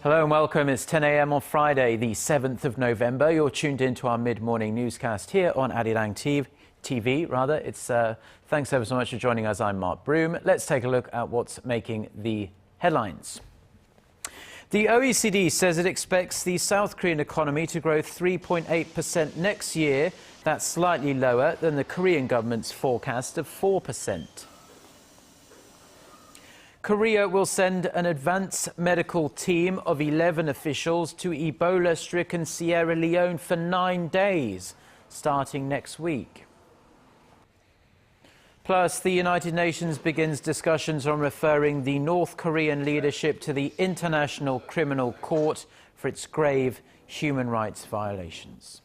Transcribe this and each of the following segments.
Hello and welcome. It's 10 a.m. on Friday, the 7th of November. You're tuned into our mid-morning newscast here on ARIRANG TV. Thanks ever so much for joining us. I'm Mark Broome. Let's take a look at what's making the headlines. The OECD says it expects the South Korean economy to grow 3.8% next year. That's slightly lower than the Korean government's forecast of 4%. Korea will send an advanced medical team of 11 officials to Ebola-stricken Sierra Leone for 9 days, starting next week. Plus, the United Nations begins discussions on referring the North Korean leadership to the International Criminal Court for its grave human rights violations.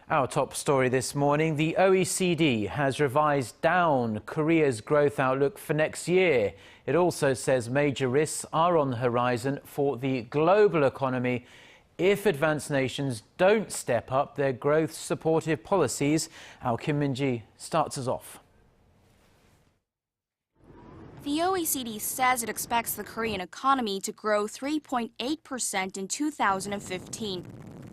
Our top story this morning, the OECD has revised down Korea's growth outlook for next year. It also says major risks are on the horizon for the global economy if advanced nations don't step up their growth-supportive policies. Our Kim Min-ji starts us off. The OECD says it expects the Korean economy to grow 3.8% in 2015.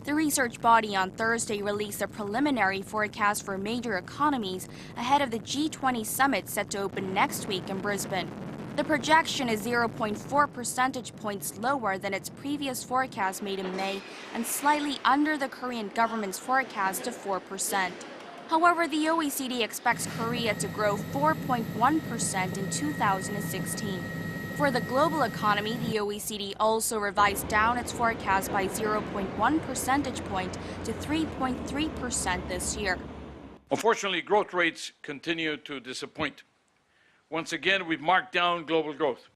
The research body on Thursday released a preliminary forecast for major economies ahead of the G20 summit set to open next week in Brisbane. The projection is 0.4 percentage points lower than its previous forecast made in May and slightly under the Korean government's forecast of 4%. However, the OECD expects Korea to grow 4.1% in 2016. For the global economy, the OECD also revised down its forecast by 0.1 percentage point to 3.3% this year. Unfortunately, growth rates continue to disappoint. Once again, we've marked down global growth.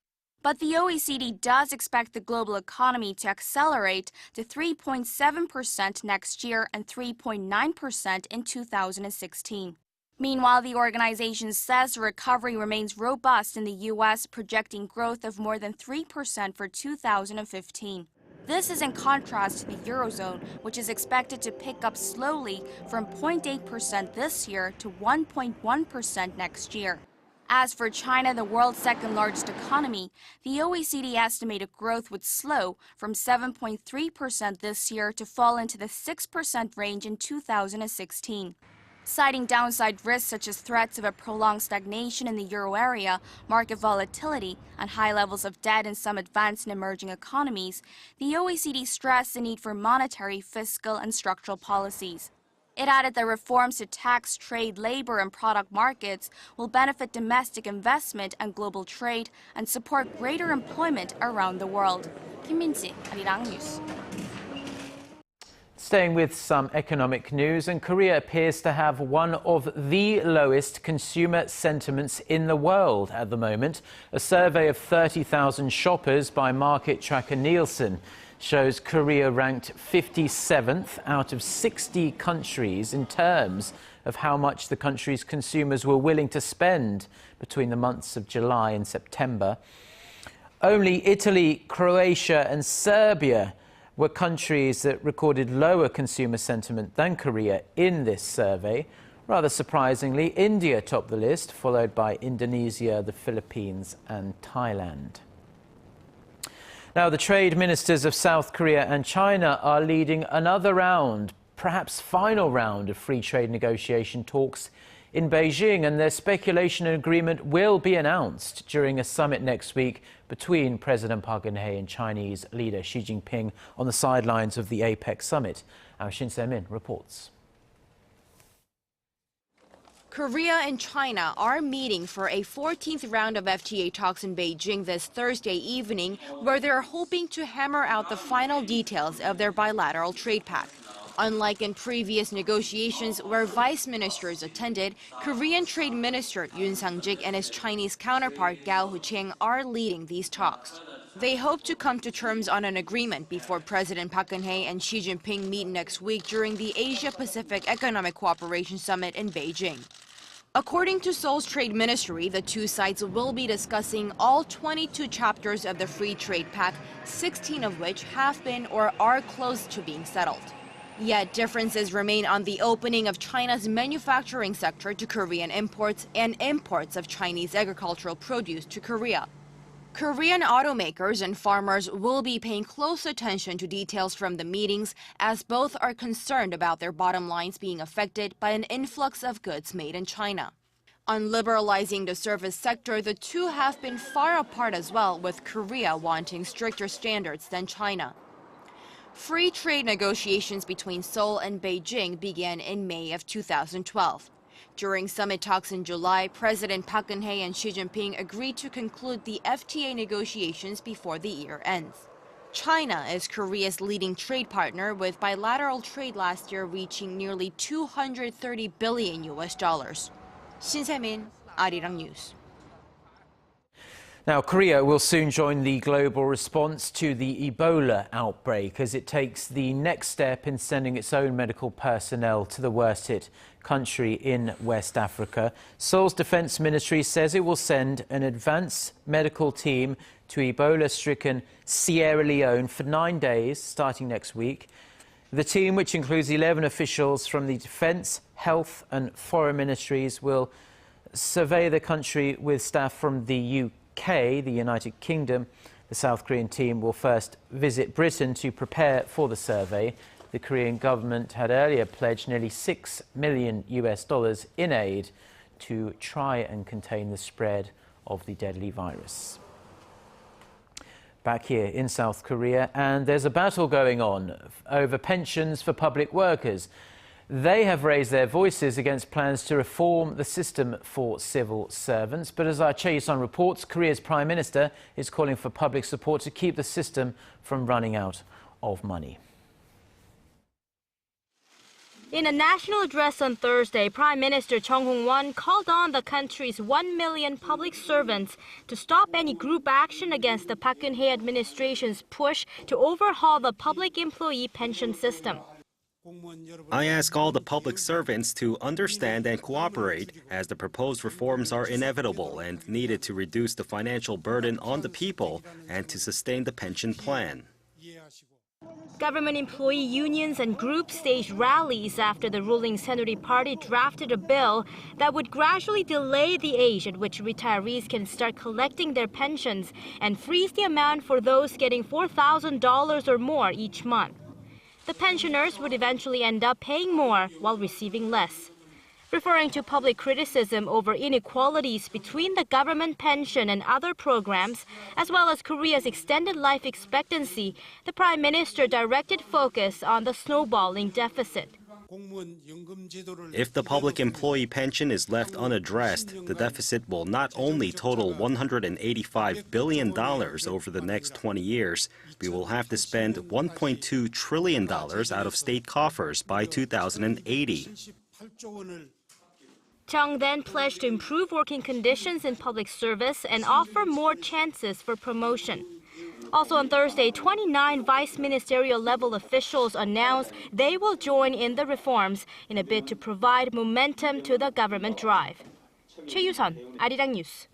But the OECD does expect the global economy to accelerate to 3.7% next year and 3.9% in 2016. Meanwhile, the organization says the recovery remains robust in the U.S., projecting growth of more than 3% for 2015. This is in contrast to the Eurozone, which is expected to pick up slowly from 0.8% this year to 1.1% next year. As for China, the world's second-largest economy, the OECD estimated growth would slow from 7.3% this year to fall into the 6% range in 2016. Citing downside risks such as threats of a prolonged stagnation in the euro area, market volatility, and high levels of debt in some advanced and emerging economies, the OECD stressed the need for monetary, fiscal, and structural policies. It added that reforms to tax, trade, labor, and product markets will benefit domestic investment and global trade and support greater employment around the world. Kim Min-ji, ARIRANG News. Staying with some economic news, and Korea appears to have one of the lowest consumer sentiments in the world at the moment. A survey of 30,000 shoppers by market tracker Nielsen shows Korea ranked 57th out of 60 countries in terms of how much the country's consumers were willing to spend between the months of July and September. Only Italy, Croatia and Serbia were countries that recorded lower consumer sentiment than Korea in this survey. Rather surprisingly, India topped the list, followed by Indonesia, the Philippines and Thailand. Now, the trade ministers of South Korea and China are leading another round, perhaps final round, of free trade negotiation talks in Beijing, and their speculation and agreement will be announced during a summit next week between President Park Geun-hye and Chinese leader Xi Jinping on the sidelines of the APEC summit. Our Shin Se-min reports. Korea and China are meeting for a 14th round of FTA talks in Beijing this Thursday evening, where they're hoping to hammer out the final details of their bilateral trade pact. Unlike in previous negotiations where vice ministers attended, Korean Trade Minister Yoon Sang-jik and his Chinese counterpart Gao Hu-cheng are leading these talks. They hope to come to terms on an agreement before President Park Geun-hye and Xi Jinping meet next week during the Asia-Pacific Economic Cooperation Summit in Beijing. According to Seoul's Trade Ministry, the two sides will be discussing all 22 chapters of the Free Trade Pact, 16 of which have been or are close to being settled. Yet differences remain on the opening of China's manufacturing sector to Korean imports and imports of Chinese agricultural produce to Korea. Korean automakers and farmers will be paying close attention to details from the meetings, as both are concerned about their bottom lines being affected by an influx of goods made in China. On liberalizing the service sector, the two have been far apart as well, with Korea wanting stricter standards than China. Free trade negotiations between Seoul and Beijing began in May of 2012. During summit talks in July, President Park Geun-hye and Xi Jinping agreed to conclude the FTA negotiations before the year ends. China is Korea's leading trade partner, with bilateral trade last year reaching nearly $230 billion. Shin Se-min, Arirang News. Now, Korea will soon join the global response to the Ebola outbreak as it takes the next step in sending its own medical personnel to the worst-hit country in West Africa. Seoul's defense ministry says it will send an advanced medical team to Ebola-stricken Sierra Leone for 9 days, starting next week. The team, which includes 11 officials from the defense, health and foreign ministries, will survey the country with staff from the UK, the United Kingdom. The South Korean team will first visit Britain to prepare for the survey. The Korean government had earlier pledged nearly $6 million in aid to try and contain the spread of the deadly virus. Back here in South Korea, and there's a battle going on over pensions for public workers. They have raised their voices against plans to reform the system for civil servants. But as our Chae-Sun reports, Korea's Prime Minister is calling for public support to keep the system from running out of money. In a national address on Thursday, Prime Minister Jongun called on the country's 1 million public servants to stop any group action against the Park Geun-hye administration's push to overhaul the public employee pension system. I ask all the public servants to understand and cooperate, as the proposed reforms are inevitable and needed to reduce the financial burden on the people and to sustain the pension plan. Government employee unions and groups staged rallies after the ruling Saenuri Party drafted a bill that would gradually delay the age at which retirees can start collecting their pensions and freeze the amount for those getting $4,000 or more each month. The pensioners would eventually end up paying more while receiving less. Referring to public criticism over inequalities between the government pension and other programs, as well as Korea's extended life expectancy, the Prime Minister directed focus on the snowballing deficit. If the public employee pension is left unaddressed, the deficit will not only total $185 billion over the next 20 years, we will have to spend $1.2 trillion out of state coffers by 2080. Chung then pledged to improve working conditions in public service and offer more chances for promotion. Also on Thursday, 29 vice ministerial level officials announced they will join in the reforms in a bid to provide momentum to the government drive. Chae-Sun, Arirang News.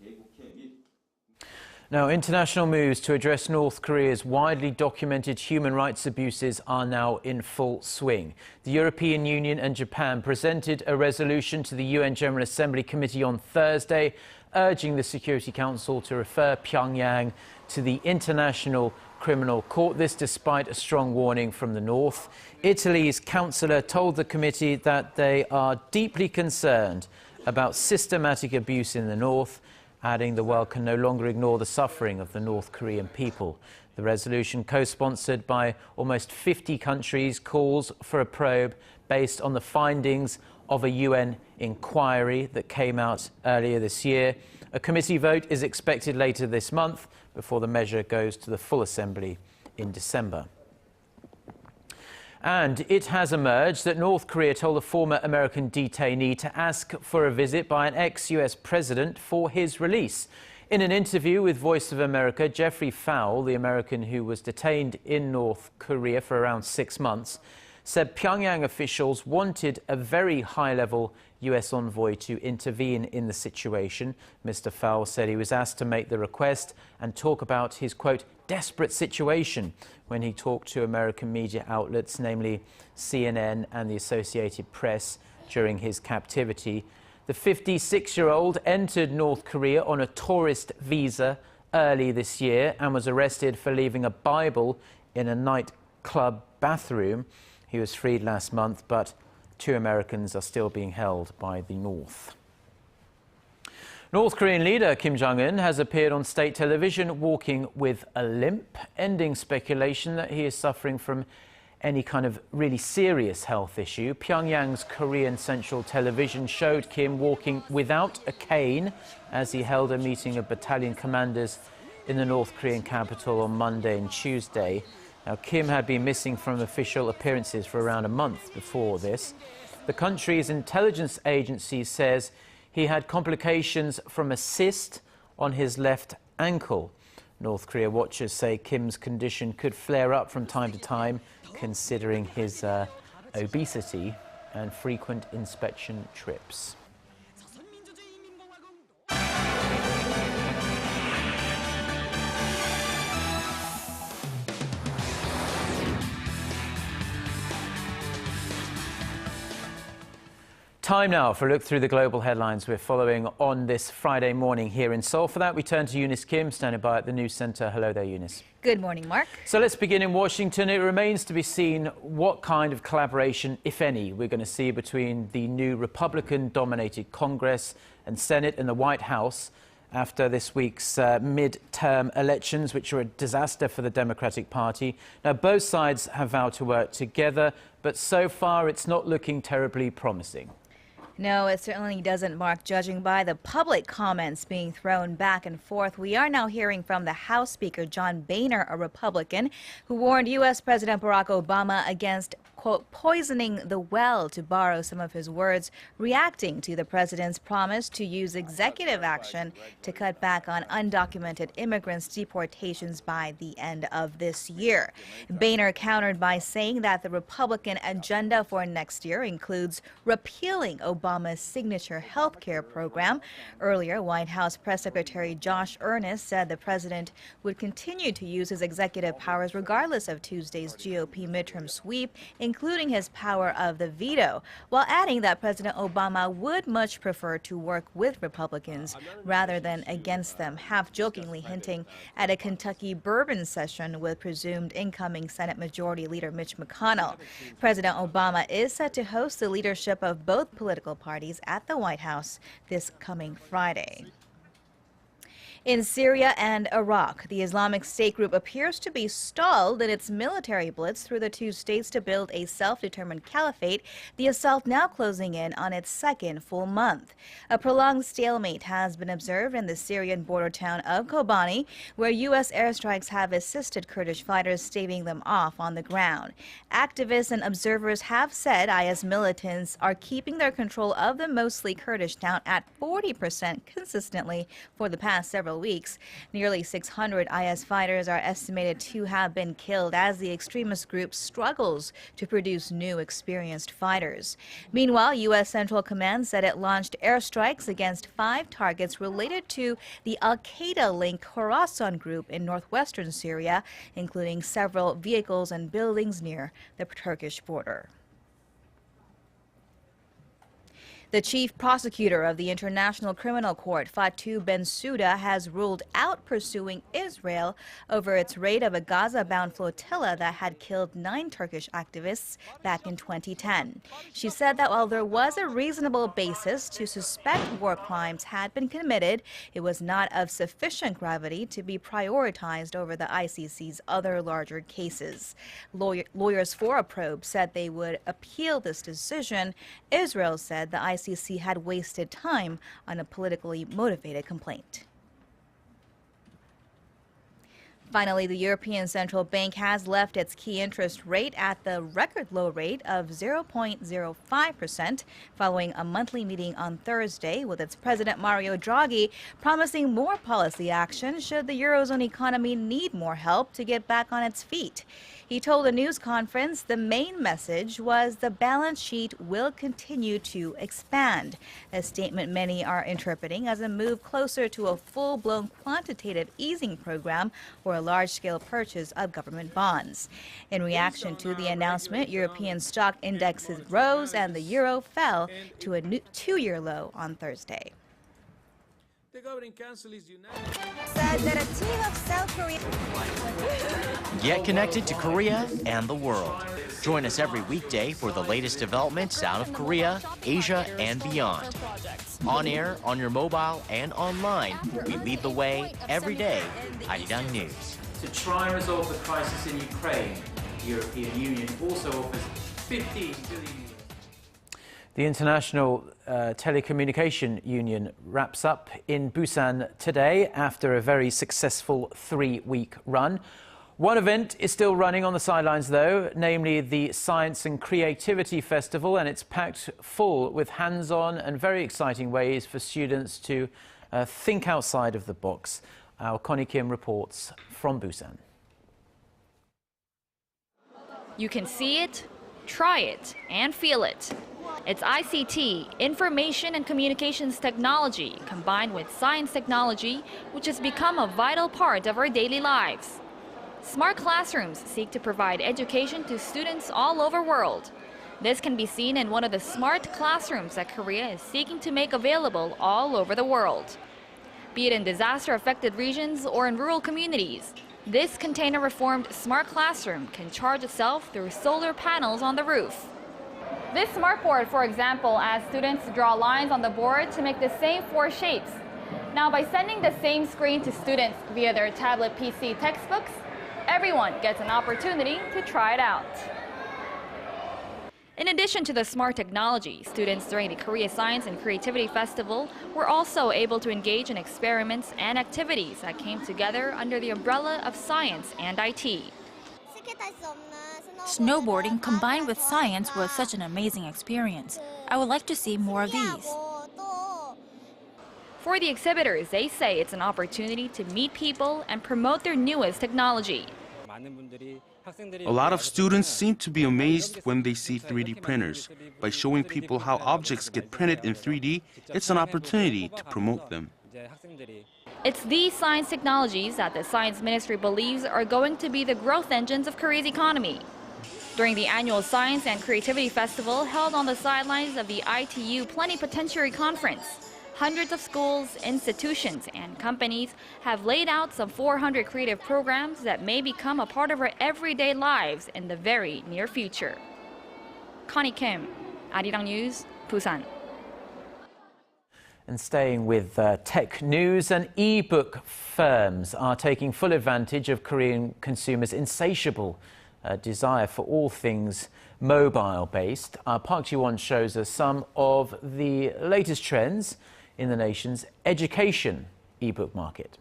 Now, international moves to address North Korea's widely documented human rights abuses are now in full swing. The European Union and Japan presented a resolution to the UN General Assembly Committee on Thursday, urging the Security Council to refer Pyongyang to the International Criminal Court. This despite a strong warning from the North. Italy's councillor told the committee that they are deeply concerned about systematic abuse in the North, adding the world can no longer ignore the suffering of the North Korean people. The resolution, co-sponsored by almost 50 countries, calls for a probe based on the findings of a UN inquiry that came out earlier this year. A committee vote is expected later this month before the measure goes to the full assembly in December. And it has emerged that North Korea told a former American detainee to ask for a visit by an ex-US president for his release. In an interview with Voice of America, Jeffrey Fowle, the American who was detained in North Korea for around 6 months, said Pyongyang officials wanted a very high-level US envoy to intervene in the situation. Mr. Fowle said he was asked to make the request and talk about his, quote, desperate situation when he talked to American media outlets, namely CNN and the Associated Press, during his captivity. The 56-year-old entered North Korea on a tourist visa early this year and was arrested for leaving a Bible in a nightclub bathroom. He was freed last month, but 2 Americans are still being held by the North. North Korean leader Kim Jongun has appeared on state television walking with a limp, ending speculation that he is suffering from any kind of really serious health issue. Pyongyang's Korean Central Television showed Kim walking without a cane as he held a meeting of battalion commanders in the North Korean capital on Monday and Tuesday. Now, Kim had been missing from official appearances for around a month before this. The country's intelligence agency says he had complications from a cyst on his left ankle. North Korea watchers say Kim's condition could flare up from time to time, considering his obesity and frequent inspection trips. Time now for a look through the global headlines we're following on this Friday morning here in Seoul. For that, we turn to Eunice Kim, standing by at the news center. Hello there, Eunice. Good morning, Mark. So let's begin in Washington. It remains to be seen what kind of collaboration, if any, we're going to see between the new Republican-dominated Congress and Senate and the White House after this week's mid-term elections, which were a disaster for the Democratic Party. Now, both sides have vowed to work together, but so far it's not looking terribly promising. No, it certainly doesn't, Mark, judging by the public comments being thrown back and forth. We are now hearing from the House Speaker, John Boehner, a Republican, who warned U.S. President Barack Obama against, quote, poisoning the well, to borrow some of his words, reacting to the president's promise to use executive action to cut back on undocumented immigrants' deportations by the end of this year. Boehner countered by saying that the Republican agenda for next year includes repealing Obama's signature health care program. Earlier, White House Press Secretary Josh Earnest said the president would continue to use his executive powers regardless of Tuesday's GOP midterm sweep, including his power of the veto, while adding that President Obama would much prefer to work with Republicans rather than against them, half-jokingly hinting at a Kentucky bourbon session with presumed incoming Senate Majority Leader Mitch McConnell. President Obama is set to host the leadership of both political parties at the White House this coming Friday. In Syria and Iraq, the Islamic State group appears to be stalled in its military blitz through the two states to build a self-determined caliphate, the assault now closing in on its second full month. A prolonged stalemate has been observed in the Syrian border town of Kobani, where U.S. airstrikes have assisted Kurdish fighters staving them off on the ground. Activists and observers have said IS militants are keeping their control of the mostly Kurdish town at 40% consistently for the past several weeks. Nearly 600 IS fighters are estimated to have been killed as the extremist group struggles to produce new experienced fighters. Meanwhile, U.S. Central Command said it launched airstrikes against 5 targets related to the al-Qaeda-linked Khorasan group in northwestern Syria, including several vehicles and buildings near the Turkish border. The chief prosecutor of the International Criminal Court, Fatou Bensouda, has ruled out pursuing Israel over its raid of a Gaza-bound flotilla that had killed 9 Turkish activists back in 2010. She said that while there was a reasonable basis to suspect war crimes had been committed, it was not of sufficient gravity to be prioritized over the ICC's other larger cases. Lawyers for a probe said they would appeal this decision. Israel said the ICC had wasted time on a politically motivated complaint. Finally, the European Central Bank has left its key interest rate at the record low rate of 0.05% following a monthly meeting on Thursday, with its president Mario Draghi promising more policy action should the Eurozone economy need more help to get back on its feet. He told a news conference the main message was the balance sheet will continue to expand, a statement many are interpreting as a move closer to a full-blown quantitative easing program or a large-scale purchase of government bonds. In reaction to the announcement, European stock indexes rose and the euro fell to a new 2-year low on Thursday. The Governing Council is united. Said that a team of South Korea. Get connected to Korea and the world. Join us every weekday for the latest developments out of Korea, Asia, and beyond. On air, on your mobile, and online, we lead the way every day. ARIRANG News. To try and resolve the crisis in Ukraine, the European Union also offers 15 billion. The International Telecommunication Union wraps up in Busan today after a very successful 3-week run. One event is still running on the sidelines, though, namely the Science and Creativity Festival, and it's packed full with hands-on and very exciting ways for students to think outside of the box. Our Connie Kim reports from Busan. You can see it, try it, and feel it. It's ICT, Information and Communications Technology, combined with science technology, which has become a vital part of our daily lives. Smart classrooms seek to provide education to students all over the world. This can be seen in one of the smart classrooms that Korea is seeking to make available all over the world. Be it in disaster-affected regions or in rural communities, this container-reformed smart classroom can charge itself through solar panels on the roof. This smartboard, for example, asks students to draw lines on the board to make the same 4 shapes. Now, by sending the same screen to students via their tablet PC textbooks, everyone gets an opportunity to try it out. In addition to the smart technology, students during the Korea Science and Creativity Festival were also able to engage in experiments and activities that came together under the umbrella of science and IT. Snowboarding combined with science was such an amazing experience. I would like to see more of these. For the exhibitors, they say it's an opportunity to meet people and promote their newest technology. A lot of students seem to be amazed when they see 3D printers. By showing people how objects get printed in 3D, it's an opportunity to promote them. It's these science technologies that the Science Ministry believes are going to be the growth engines of Korea's economy. During the annual Science and Creativity Festival held on the sidelines of the ITU Plenipotentiary Conference, hundreds of schools, institutions, and companies have laid out some 400 creative programs that may become a part of our everyday lives in the very near future. Connie Kim, ARIRANG News, Busan. And staying with tech news, and e-book firms are taking full advantage of Korean consumers' insatiable desire for all things mobile-based. Park Ji-won shows us some of the latest trends in the nation's education e-book market.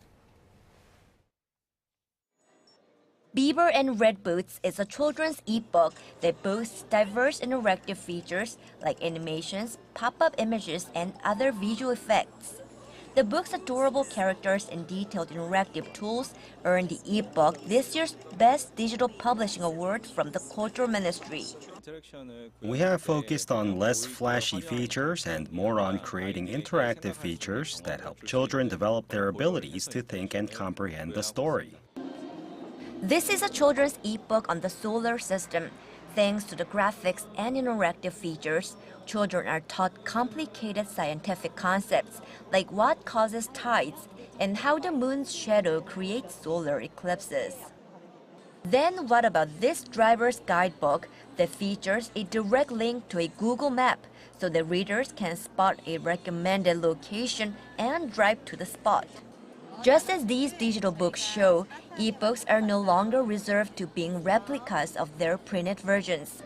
Beaver and Red Boots is a children's e-book that boasts diverse interactive features like animations, pop-up images, and other visual effects. The book's adorable characters and detailed interactive tools earned the e-book this year's Best Digital Publishing Award from the Culture Ministry. We have focused on less flashy features and more on creating interactive features that help children develop their abilities to think and comprehend the story. This is a children's e-book on the solar system. Thanks to the graphics and interactive features, children are taught complicated scientific concepts like what causes tides and how the moon's shadow creates solar eclipses. Then what about this driver's guidebook that features a direct link to a Google map so that readers can spot a recommended location and drive to the spot? Just as these digital books show, e-books are no longer reserved to being replicas of their printed versions.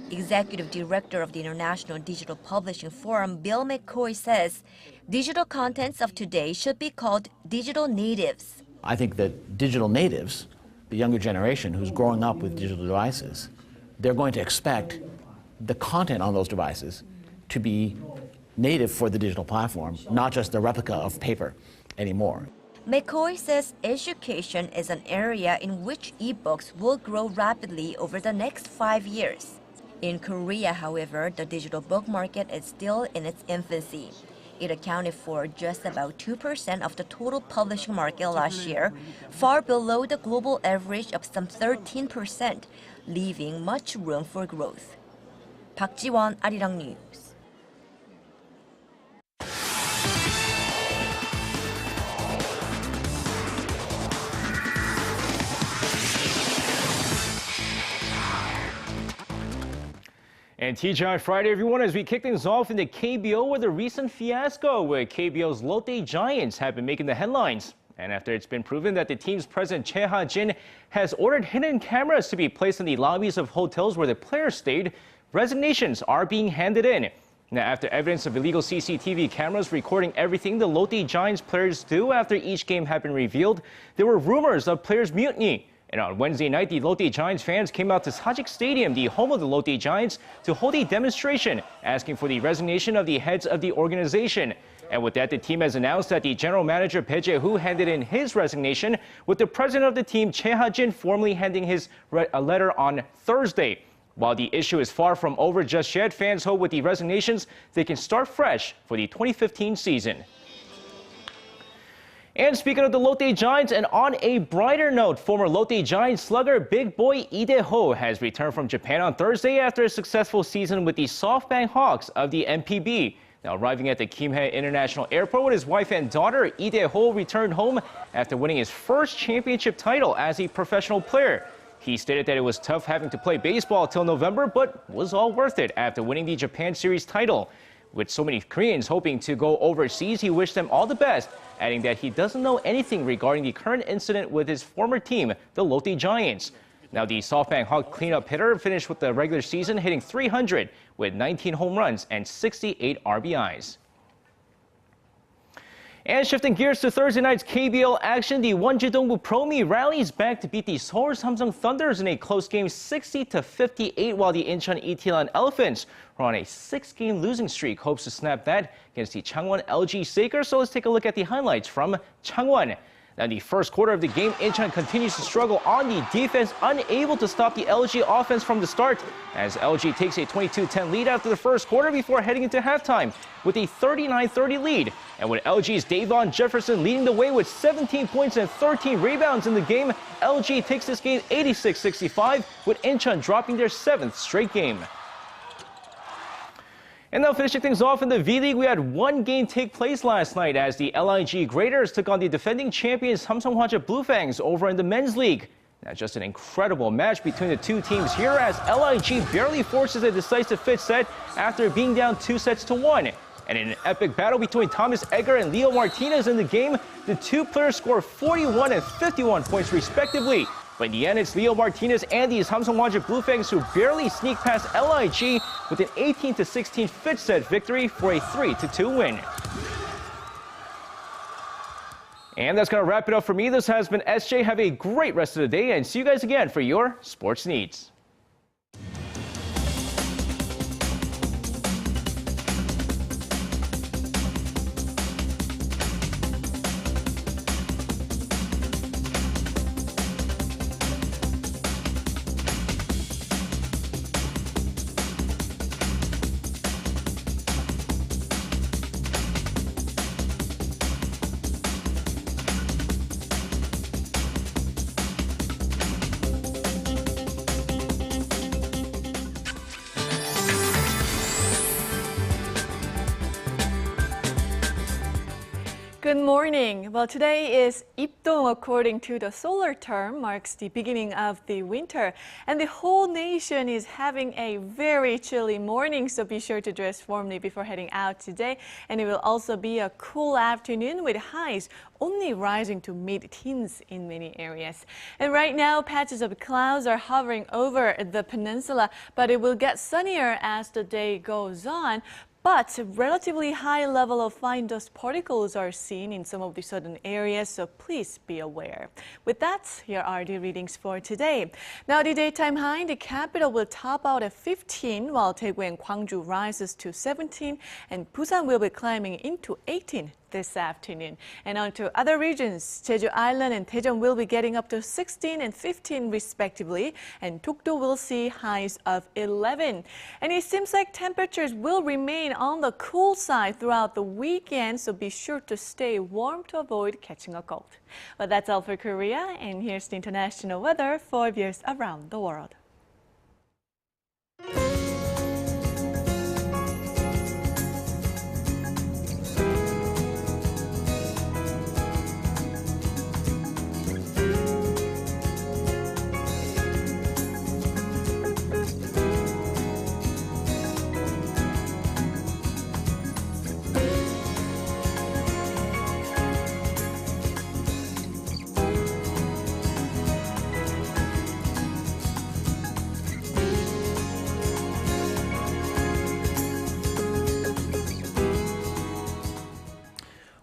Executive Director of the International Digital Publishing Forum, Bill McCoy, says digital contents of today should be called digital natives. I think that digital natives, the younger generation who's growing up with digital devices, they're going to expect the content on those devices to be native for the digital platform, not just a replica of paper anymore. McCoy says education is an area in which e-books will grow rapidly over the next 5 years. In Korea, however, the digital book market is still in its infancy. It accounted for just about 2% of the total publishing market last year, far below the global average of some 13%, leaving much room for growth. Park Ji-won, ARIRANG News. And TGI Friday, everyone, as we kick things off in the KBO with a recent fiasco where KBO's Lotte Giants have been making the headlines. And after it's been proven that the team's president, Choi Ha-jin, has ordered hidden cameras to be placed in the lobbies of hotels where the players stayed, resignations are being handed in. Now, after evidence of illegal CCTV cameras recording everything the Lotte Giants players do after each game had been revealed, there were rumors of players' mutiny. And on Wednesday night, the Lotte Giants fans came out to Sajik Stadium, the home of the Lotte Giants, to hold a demonstration asking for the resignation of the heads of the organization. And with that, the team has announced that the general manager, Bae Jae-hoo, handed in his resignation, with the president of the team, Choi Ha-jin, formally handing his letter on Thursday. While the issue is far from over just yet, fans hope with the resignations, they can start fresh for the 2015 season. And speaking of the Lotte Giants, and on a brighter note, former Lotte Giants slugger Big Boy Lee Dae-ho has returned from Japan on Thursday after a successful season with the SoftBank Hawks of the MPB. Now arriving at the Kimhae International Airport with his wife and daughter, Lee Dae-ho returned home after winning his first championship title as a professional player. He stated that it was tough having to play baseball till November, but was all worth it after winning the Japan Series title. With so many Koreans hoping to go overseas, he wished them all the best, adding that he doesn't know anything regarding the current incident with his former team, the Lotte Giants. Now, the SoftBank Hawk cleanup hitter finished with the regular season hitting .300 with 19 home runs and 68 RBIs. And shifting gears to Thursday night's KBL action, the Wonju-dongbu Promi rallies back to beat the Seoul Samsung Thunders in a close game 60-58, while the Incheon ETL Elephants, who are on a 6-game losing streak, hopes to snap that against the Changwon LG Sakers. So let's take a look at the highlights from Changwon. Now, in the first quarter of the game, Incheon continues to struggle on the defense, unable to stop the LG offense from the start, as LG takes a 22-10 lead after the first quarter before heading into halftime with a 39-30 lead. And with LG's Davon Jefferson leading the way with 17 points and 13 rebounds in the game, LG takes this game 86-65, with Incheon dropping their 7th straight game. And now finishing things off in the V-League, we had one game take place last night as the LIG Graders took on the defending champions Samsung Hwaja Blue Fangs over in the men's league. Now just an incredible match between the two teams here as LIG barely forces a decisive fifth set after being down 2-1. And in an epic battle between Thomas Egger and Leo Martinez in the game, the two players scored 41 and 51 points respectively. But in the end, it's Leo Martinez and the Samsung Hwaja Blue Fangs who barely sneak past LIG with an 18-16 fifth set victory for a 3-2 win. And that's going to wrap it up for me. This has been SJ. Have a great rest of the day and see you guys again for your sports needs. Good morning. Well, today is 입동 according to the solar term, marks the beginning of the winter. And the whole nation is having a very chilly morning, so be sure to dress warmly before heading out today. And it will also be a cool afternoon with highs only rising to mid-teens in many areas. And right now, patches of clouds are hovering over the peninsula, but it will get sunnier as the day goes on. But a relatively high level of fine dust particles are seen in some of the southern areas, so please be aware. With that, here are the readings for today. Now, the daytime high in the capital will top out at 15, while Daegu and Gwangju rises to 17, and Busan will be climbing into 18 this afternoon. And on to other regions, Jeju Island and Daejeon will be getting up to 16 and 15 respectively, and Dokdo will see highs of 11. And it seems like temperatures will remain on the cool side throughout the weekend, so be sure to stay warm to avoid catching a cold. Well, that's all for Korea, and here's the international weather for viewers around the world.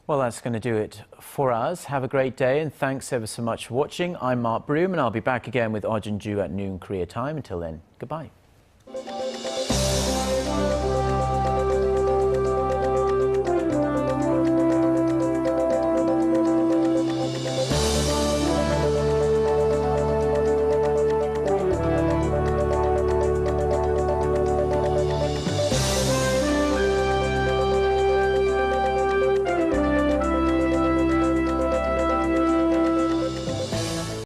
Well, that's going to do it for us. Have a great day and thanks ever so much for watching. I'm Mark Broome and I'll be back again with Ojin Ju at noon Korea time. Until then, goodbye.